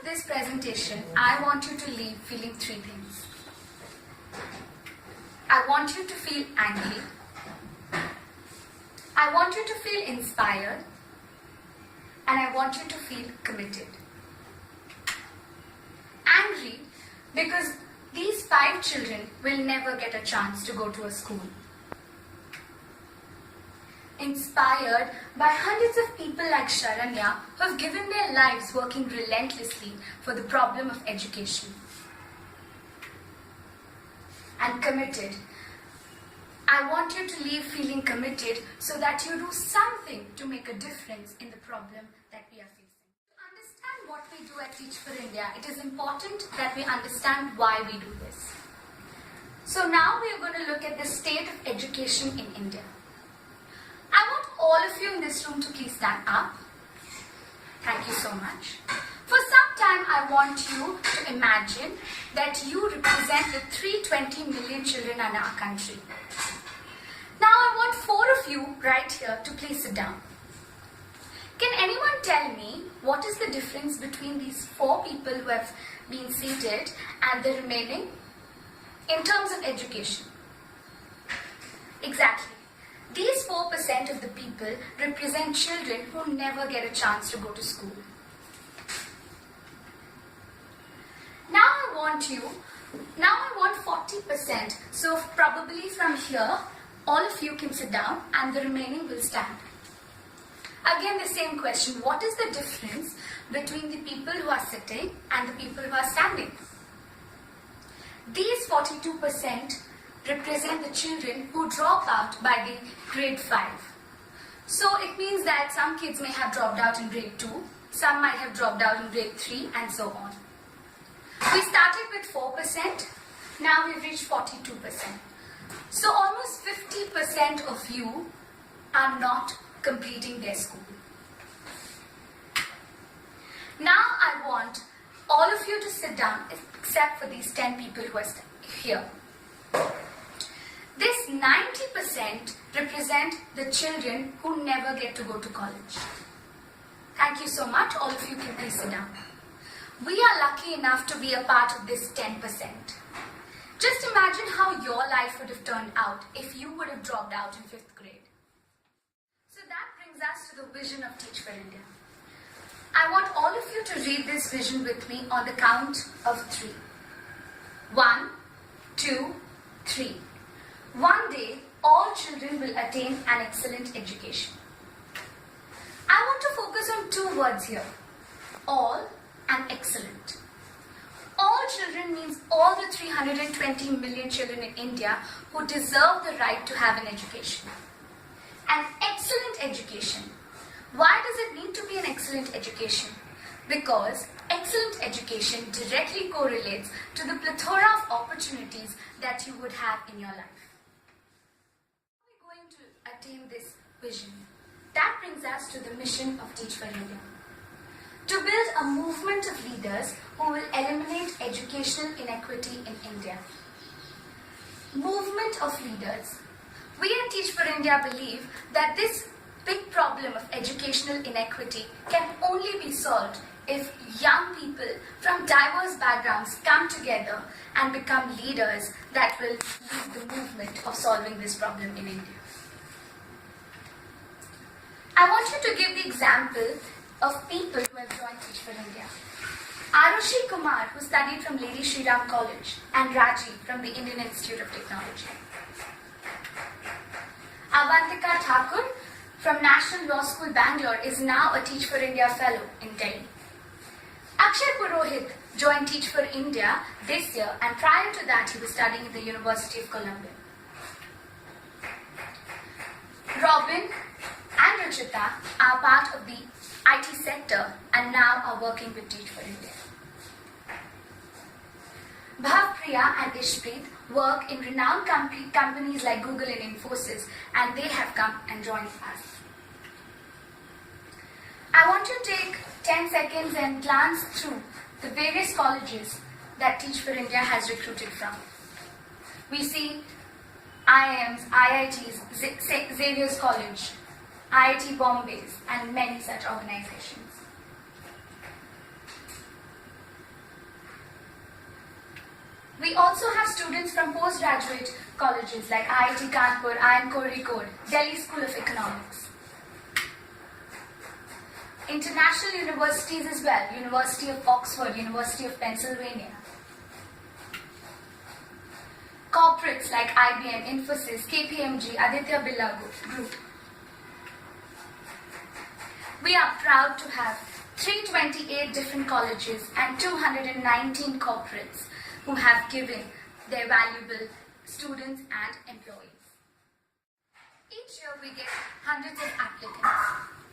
this presentation, I want you to leave feeling three things. I want you to feel angry. I want you to feel inspired. And I want you to feel committed. Angry because these 5 children will never get a chance to go to a school. Inspired by hundreds of people like Sharanya who have given their lives working relentlessly for the problem of education. And committed. I want you to leave feeling committed so that you do something to make a difference in the problem that we are facing. To understand what we do at Teach for India, it is important that we understand why we do this. So now we are going to look at the state of education in India. I want all of you in this room to please stand up. Thank you so much. For some time, I want you to imagine that you represent the 320 million children in our country. Now I want 4 of you right here to please sit down. Can anyone tell me what is the difference between these 4 people who have been seated and the remaining in terms of education? Exactly. These 4% of the people represent children who never get a chance to go to school. Now I want 40%. So probably from here, all of you can sit down and the remaining will stand. Again, the same question. What is the difference between the people who are sitting and the people who are standing? These 42% represent the children who drop out by the grade 5. So it means that some kids may have dropped out in grade 2, some might have dropped out in grade 3 and so on. We started with 4%, now we've reached 42%. So almost 50% of you are not completing their school. Now I want all of you to sit down except for these 10 people who are here. This 90% represent the children who never get to go to college. Thank you so much. All of you can please sit down. We are lucky enough to be a part of this 10%. Just imagine how your life would have turned out if you would have dropped out in 5th grade. So that brings us to the vision of Teach for India. I want all of you to read this vision with me on the count of 3. 1, 2, 3. One day, all children will attain an excellent education. I want to focus on 2 words here. All and excellent. All children means all the 320 million children in India who deserve the right to have an education. An excellent education. Why does it need to be an excellent education? Because excellent education directly correlates to the plethora of opportunities that you would have in your life. How are we going to attain this vision? That brings us to the mission of Teach for India. To build a movement of leaders who will eliminate educational inequity in India. Movement of leaders. We at Teach for India believe that this big problem of educational inequity can only be solved if young people from diverse backgrounds come together and become leaders that will lead the movement of solving this problem in India. I want you to give the example of people who have joined Teach for India. Arushi Kumar, who studied from Lady Shri Ram College, and Raji from the Indian Institute of Technology. Avantika Thakur from National Law School, Bangalore, is now a Teach for India Fellow in Delhi. Akshay Purohit joined Teach for India this year, and prior to that he was studying at the University of Columbia. Robin and Ruchita are part of the IT sector and now are working with Teach for India. Bhavpriya and Ishpreet work in renowned companies like Google and Infosys, and they have come and joined us. I want you to take 10 seconds and glance through the various colleges that Teach for India has recruited from. We see IIMs, IITs, Xavier's College, IIT Bombay's, and many such organizations. also have students from postgraduate colleges like IIT Kanpur, IIM Kozhikode, Delhi School of Economics. International universities as well, University of Oxford, University of Pennsylvania. Corporates like IBM, Infosys, KPMG, Aditya Birla Group. We are proud to have 328 different colleges and 219 corporates who have given their valuable students and employees. Each year we get hundreds of applicants.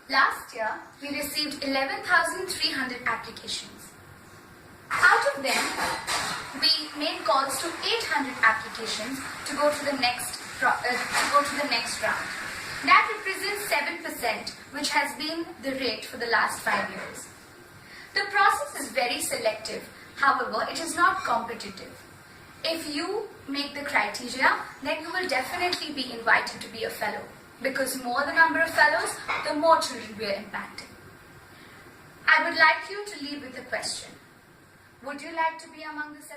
Last year we received 11,300 applications. Out of them, we made calls to 800 applications to go to the next round. That represents 7%, which has been the rate for the last 5 years. The process is very selective. However, it is not competitive. If you make the criteria, then you will definitely be invited to be a fellow, because more the number of fellows, the more children we are impacting. I would like you to leave with a question. Would you like to be among the 7%?